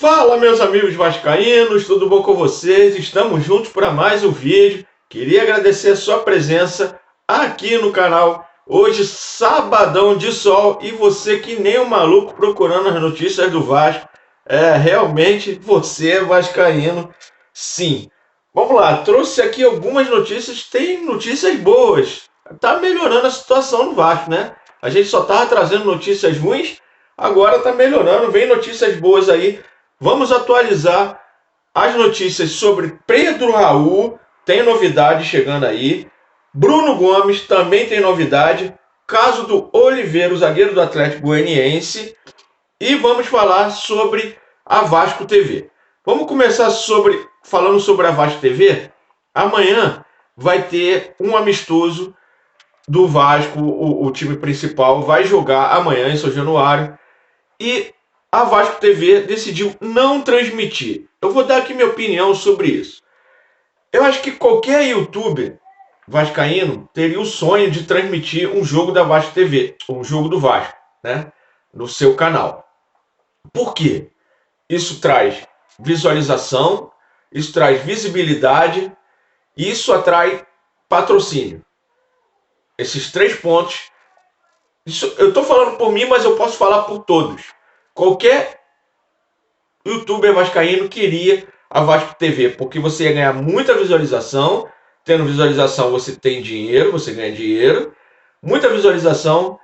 Fala, meus amigos vascaínos, tudo bom com vocês? Estamos juntos para mais um vídeo. Queria agradecer a sua presença aqui no canal. Hoje, sabadão de sol, e você que nem um maluco procurando as notícias do Vasco. Realmente você é vascaíno, sim. Vamos lá, trouxe aqui algumas notícias, tem notícias boas. Tá melhorando a situação no Vasco, né? A gente só tava trazendo notícias ruins, agora tá melhorando, vem notícias boas aí. Vamos atualizar as notícias sobre Pedro Raul, tem novidade chegando aí. Bruno Gomes também tem novidade. Caso do Oliveira, o zagueiro do Atlético Goianiense. E vamos falar sobre a Vasco TV. Vamos começar falando sobre a Vasco TV. Amanhã vai ter um amistoso do Vasco, o time principal vai jogar amanhã em São Januário. E a Vasco TV decidiu não transmitir. Eu vou dar aqui minha opinião sobre isso. Eu acho que qualquer youtuber vascaíno teria o sonho de transmitir um jogo da Vasco TV, um jogo do Vasco, né, no seu canal. Por quê? Isso traz visualização, isso traz visibilidade, e isso atrai patrocínio. Esses 3 pontos. Eu estou falando por mim, mas eu posso falar por todos. Qualquer youtuber vascaíno queria a Vasco TV, porque você ia ganhar muita visualização. Tendo visualização, você tem dinheiro, você ganha dinheiro. Muita visualização,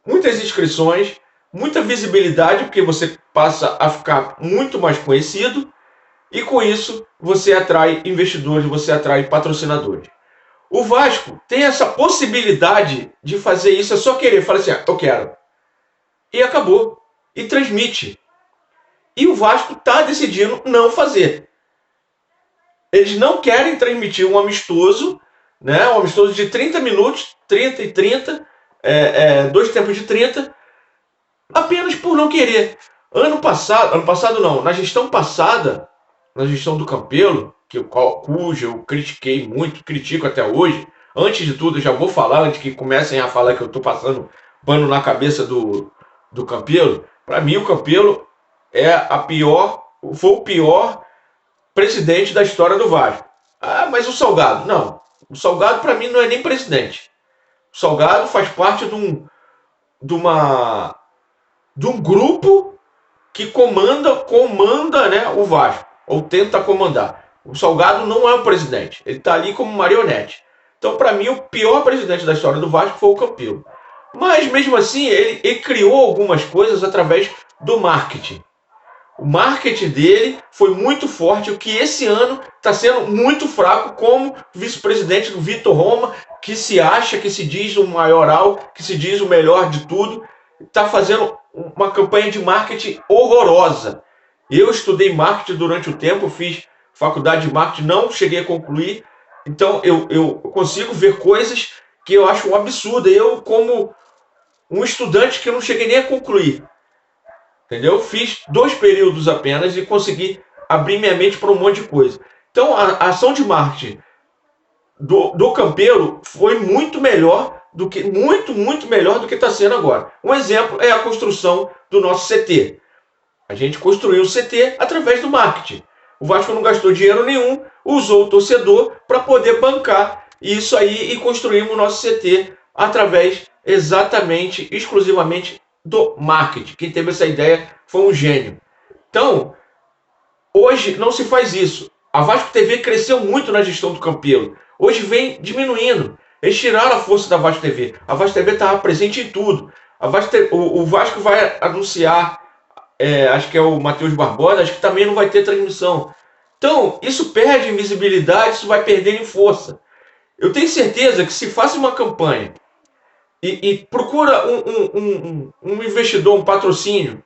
muitas inscrições, muita visibilidade, porque você passa a ficar muito mais conhecido. E com isso, você atrai investidores, você atrai patrocinadores. O Vasco tem essa possibilidade de fazer isso, é só querer. Fala assim, eu quero. E acabou. E transmite. E o Vasco está decidindo não fazer. Eles não querem transmitir um amistoso, né? Um amistoso de 30 minutos, 30 e 30, 2 tempos de 30, apenas por não querer. Ano passado não, na gestão passada, na gestão do Campelo, cujo eu critiquei muito, critico até hoje. Antes de tudo, eu já vou falar, antes que comecem a falar que eu estou passando pano na cabeça do Campelo. Para mim, o Campelo foi o pior presidente da história do Vasco. Ah, mas o Salgado? Não. O Salgado, para mim, não é nem presidente. O Salgado faz parte de um grupo que comanda, né, o Vasco, ou tenta comandar. O Salgado não é o presidente. Ele está ali como marionete. Então, para mim, o pior presidente da história do Vasco foi o Campelo. Mas, mesmo assim, ele criou algumas coisas através do marketing. O marketing dele foi muito forte, o que esse ano está sendo muito fraco, como vice-presidente do Vitor Roma, que se acha, que se diz o maioral, que se diz o melhor de tudo, está fazendo uma campanha de marketing horrorosa. Eu estudei marketing durante o tempo, fiz faculdade de marketing, não cheguei a concluir, então eu consigo ver coisas que eu acho um absurdo. Eu, como um estudante que eu não cheguei nem a concluir, entendeu? Fiz 2 períodos apenas e consegui abrir minha mente para um monte de coisa. Então, a ação de marketing do Campelo foi muito melhor do que muito melhor do que está sendo agora. Um exemplo é a construção do nosso CT. A gente construiu o CT através do marketing. O Vasco não gastou dinheiro nenhum, usou o torcedor para poder bancar isso aí e construímos o nosso CT através exatamente, exclusivamente do marketing. Quem teve essa ideia foi um gênio. Então, hoje não se faz isso. A Vasco TV cresceu muito na gestão do Campelo. Hoje vem diminuindo. Eles tiraram a força da Vasco TV. A Vasco TV estava presente em tudo. O Vasco vai anunciar, acho que é o Matheus Barbosa, acho que também não vai ter transmissão. Então, isso perde em visibilidade, isso vai perder em força. Eu tenho certeza que se faz uma campanha e procura um investidor, um patrocínio,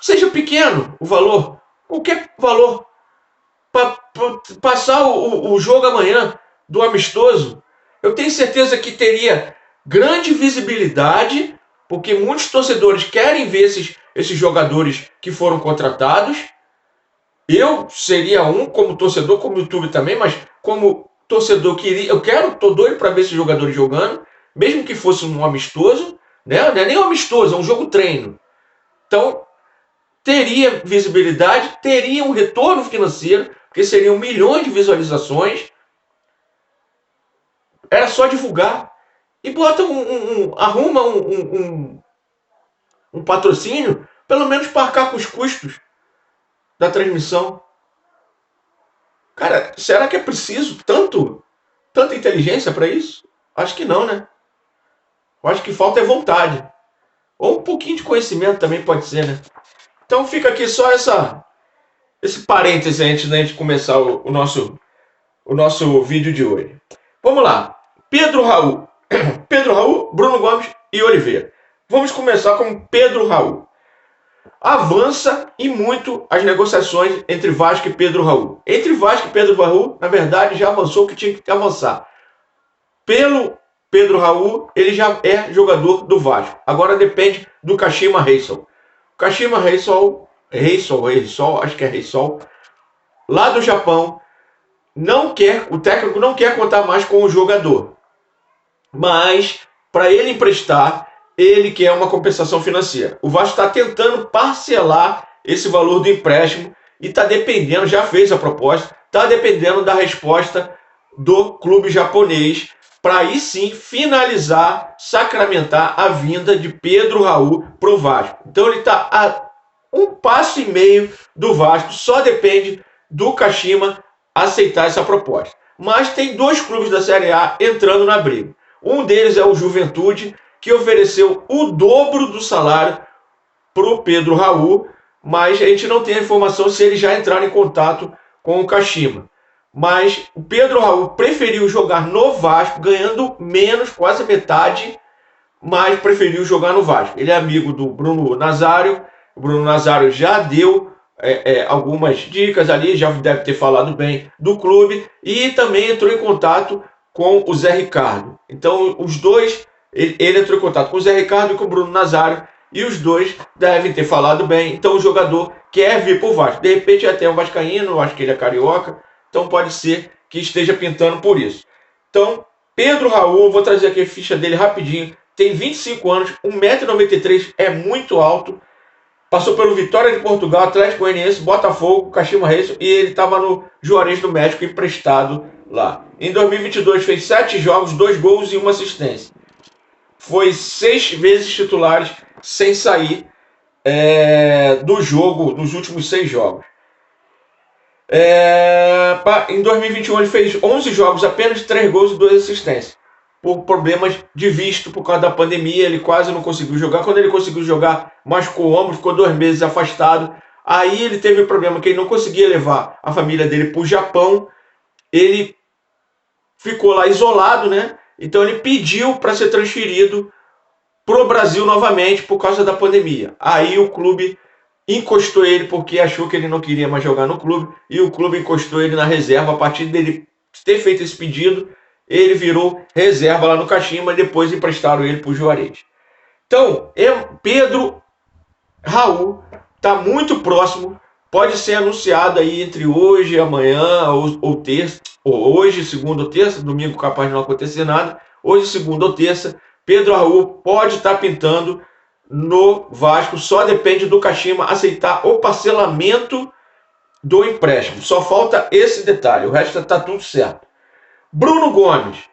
seja pequeno o valor, qualquer valor, para passar o jogo amanhã do amistoso, eu tenho certeza que teria grande visibilidade, porque muitos torcedores querem ver esses jogadores que foram contratados. Eu seria como torcedor, como YouTube também, mas como torcedor tô doido para ver esses jogadores jogando, mesmo que fosse um amistoso, né? Não é nem um amistoso, é um jogo treino. Então, teria visibilidade, teria um retorno financeiro, porque seriam milhões de visualizações. Era só divulgar. E bota arruma um patrocínio, pelo menos para arcar com os custos da transmissão. Cara, será que é preciso tanta inteligência para isso? Acho que não, né? Eu acho que falta é vontade. Ou um pouquinho de conhecimento também pode ser, né? Então fica aqui só esse parêntese antes da gente começar o nosso vídeo de hoje. Vamos lá. Pedro Raul, Bruno Gomes e Oliveira. Vamos começar com Pedro Raul. Avança e muito as negociações entre Vasco e Pedro Raul. Entre Vasco e Pedro Raul, na verdade, já avançou o que tinha que avançar. Pelo Pedro Raul, ele já é jogador do Vasco. Agora depende do Kashima Reysol. Kashima Reysol, acho que é Reysol, lá do Japão, o técnico não quer contar mais com o jogador. Mas, para ele emprestar, ele quer uma compensação financeira. O Vasco está tentando parcelar esse valor do empréstimo e está dependendo, já fez a proposta, está dependendo da resposta do clube japonês para aí sim finalizar, sacramentar a vinda de Pedro Raul para o Vasco. Então ele está a 1,5 passo do Vasco, só depende do Kashima aceitar essa proposta. Mas tem 2 clubes da Série A entrando na briga. Um deles é o Juventude, que ofereceu o dobro do salário para o Pedro Raul, mas a gente não tem a informação se eles já entraram em contato com o Kashima. Mas o Pedro Raul preferiu jogar no Vasco, ganhando menos, quase metade, mas preferiu jogar no Vasco. Ele é amigo do Bruno Nazário. O Bruno Nazário já deu algumas dicas ali, já deve ter falado bem do clube, e também entrou em contato com o Zé Ricardo. Então os dois, ele entrou em contato com o Zé Ricardo e com o Bruno Nazário, e os dois devem ter falado bem. Então o jogador quer vir para o Vasco. De repente até um vascaíno, eu acho que ele é carioca, então pode ser que esteja pintando por isso. Então, Pedro Raul, vou trazer aqui a ficha dele rapidinho, tem 25 anos, 1,93 m, é muito alto, passou pelo Vitória de Portugal, Atlético Goianiense, Botafogo, Kashima Reysol, e ele estava no Juarez do México emprestado lá. Em 2022 fez 7 jogos, 2 gols e 1 assistência. Foi 6 vezes titulares sem sair do jogo, dos últimos 6 jogos. Em 2021 ele fez 11 jogos, apenas 3 gols e 2 assistências. Por problemas de visto, por causa da pandemia, ele quase não conseguiu jogar. Quando ele conseguiu jogar, machucou o ombro, ficou 2 meses afastado. Aí ele teve um problema que ele não conseguia levar a família dele para o Japão. Ele ficou lá isolado, né? Então ele pediu para ser transferido para o Brasil novamente por causa da pandemia. Aí o clube encostou ele porque achou que ele não queria mais jogar no clube, e o clube encostou ele na reserva. A partir dele ter feito esse pedido, ele virou reserva lá no Kashima e depois emprestaram ele para o Juarez. Então, Pedro Raul está muito próximo, pode ser anunciado aí entre hoje e amanhã, ou terça, ou hoje, segunda ou terça, domingo capaz de não acontecer nada, hoje, segunda ou terça, Pedro Raul pode estar pintando no Vasco, só depende do Kashima aceitar o parcelamento do empréstimo. Só falta esse detalhe, o resto está tudo certo. Bruno Gomes,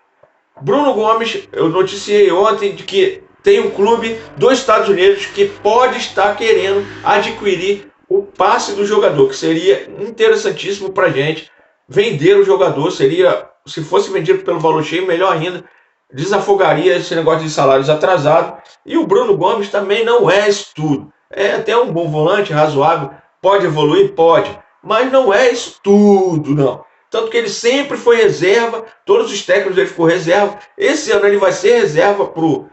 eu noticiei ontem de que tem um clube dos Estados Unidos que pode estar querendo adquirir o passe do jogador, que seria interessantíssimo para a gente vender o jogador. Seria, se fosse vendido pelo valor cheio, melhor ainda, desafogaria esse negócio de salários atrasados. E o Bruno Gomes também não é isso tudo. É até um bom volante, razoável, pode evoluir? Pode, mas não é isso tudo, não. Tanto que ele sempre foi reserva, todos os técnicos ele ficou reserva. Esse ano ele vai ser reserva para o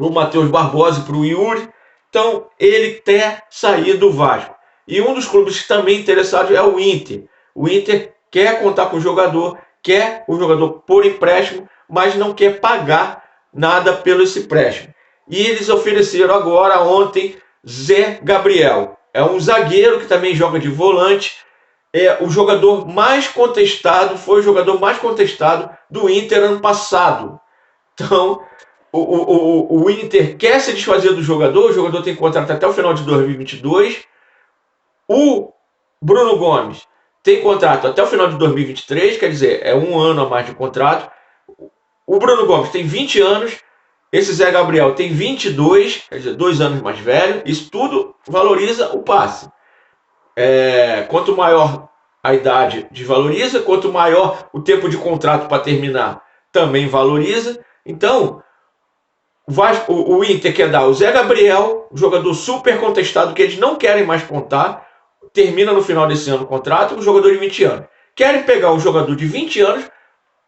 Matheus Barbosa e para o Yuri. Então ele quer sair do Vasco. E um dos clubes também interessados é o Inter. O Inter quer contar com o jogador, quer o jogador por empréstimo, mas não quer pagar nada pelo esse empréstimo. E eles ofereceram agora, ontem, Zé Gabriel. É um zagueiro que também joga de volante. É o jogador mais contestado, foi o jogador mais contestado do Inter ano passado. Então, o Inter quer se desfazer do jogador, o jogador tem contrato até o final de 2022. O Bruno Gomes tem contrato até o final de 2023, quer dizer, é um ano a mais de contrato. O Bruno Gomes tem 20 anos, esse Zé Gabriel tem 22, quer dizer, 2 anos mais velho. Isso tudo valoriza o passe. Quanto maior a idade, desvaloriza. Quanto maior o tempo de contrato para terminar, também valoriza. Então, o Inter quer dar o Zé Gabriel, um jogador super contestado, que eles não querem mais contar, termina no final desse ano o contrato, um jogador de 20 anos. Querem pegar um jogador de 20 anos,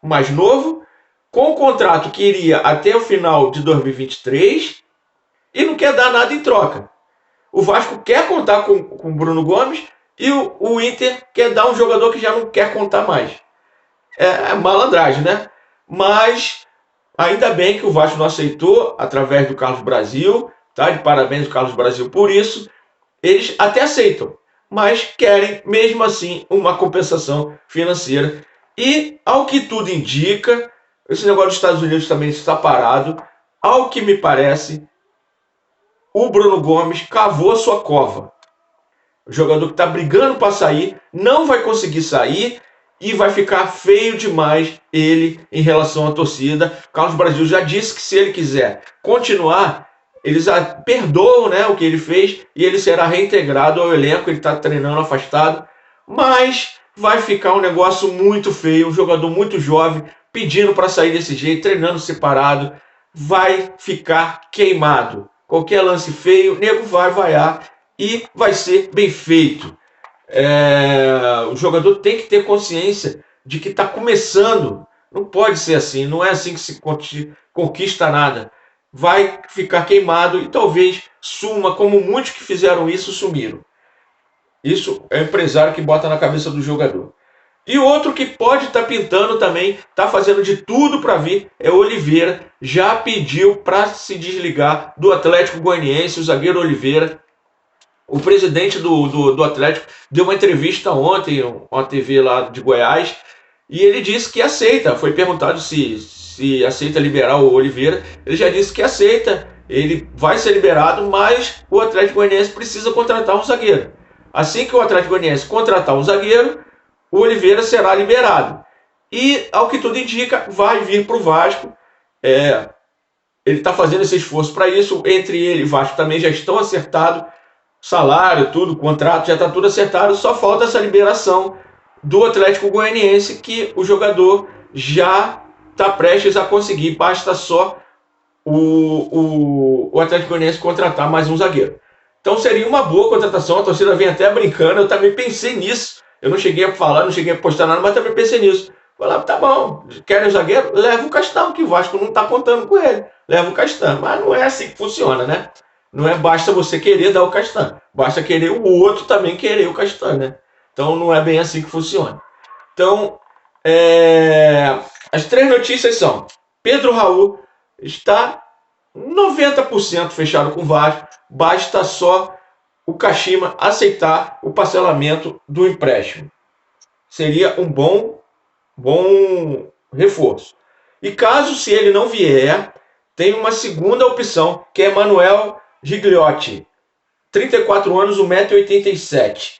mais novo, com o contrato que iria até o final de 2023, e não quer dar nada em troca. O Vasco quer contar com o Bruno Gomes e o Inter quer dar um jogador que já não quer contar mais. É malandragem, né? Mas ainda bem que o Vasco não aceitou, através do Carlos Brasil, tá? De parabéns ao Carlos Brasil por isso. Eles até aceitam, mas querem, mesmo assim, uma compensação financeira. E, ao que tudo indica, esse negócio dos Estados Unidos também está parado. Ao que me parece, o Bruno Gomes cavou a sua cova. O jogador que está brigando para sair não vai conseguir sair e vai ficar feio demais ele em relação à torcida. Carlos Brasil já disse que se ele quiser continuar, eles perdoam, né, o que ele fez e ele será reintegrado ao elenco. Ele está treinando afastado, mas vai ficar um negócio muito feio. Um jogador muito jovem pedindo para sair desse jeito, treinando separado, vai ficar queimado. Qualquer lance feio, o nego vai vaiar e vai ser bem feito. O jogador tem que ter consciência de que está começando. Não pode ser assim, não é assim que se conquista nada. Vai ficar queimado e talvez suma, como muitos que fizeram isso sumiram. Isso é o empresário que bota na cabeça do jogador. E outro que pode estar pintando também, está fazendo de tudo para vir, é o Oliveira. Já pediu para se desligar do Atlético Goianiense, o zagueiro Oliveira. O presidente do Atlético deu uma entrevista ontem, uma TV lá de Goiás, e ele disse que aceita. Foi perguntado se aceita liberar o Oliveira. Ele já disse que aceita, ele vai ser liberado, mas o Atlético Goianiense precisa contratar um zagueiro. Assim que o Atlético Goianiense contratar um zagueiro, o Oliveira será liberado. E, ao que tudo indica, vai vir para o Vasco. Ele está fazendo esse esforço para isso. Entre ele e o Vasco também já estão acertados. Salário, tudo, contrato, já está tudo acertado. Só falta essa liberação do Atlético Goianiense, que o jogador já está prestes a conseguir. Basta só o Atlético Goianiense contratar mais um zagueiro. Então seria uma boa contratação. A torcida vem até brincando. Eu também pensei nisso. Eu não cheguei a falar, não cheguei a postar nada, mas também pensei nisso. Falei, tá bom, querem o zagueiro? Leva o Castan, que o Vasco não está contando com ele. Leva o Castan. Mas não é assim que funciona, né? Não é basta você querer dar o Castan. Basta querer o outro também querer o Castan, né? Então não é bem assim que funciona. Então, as 3 notícias são: Pedro Raul está 90% fechado com o Vasco. Basta só o Kashima aceitar o parcelamento do empréstimo. Seria um bom reforço. E caso se ele não vier, tem uma segunda opção, que é Manuel Gigliotti, 34 anos, 1,87 m.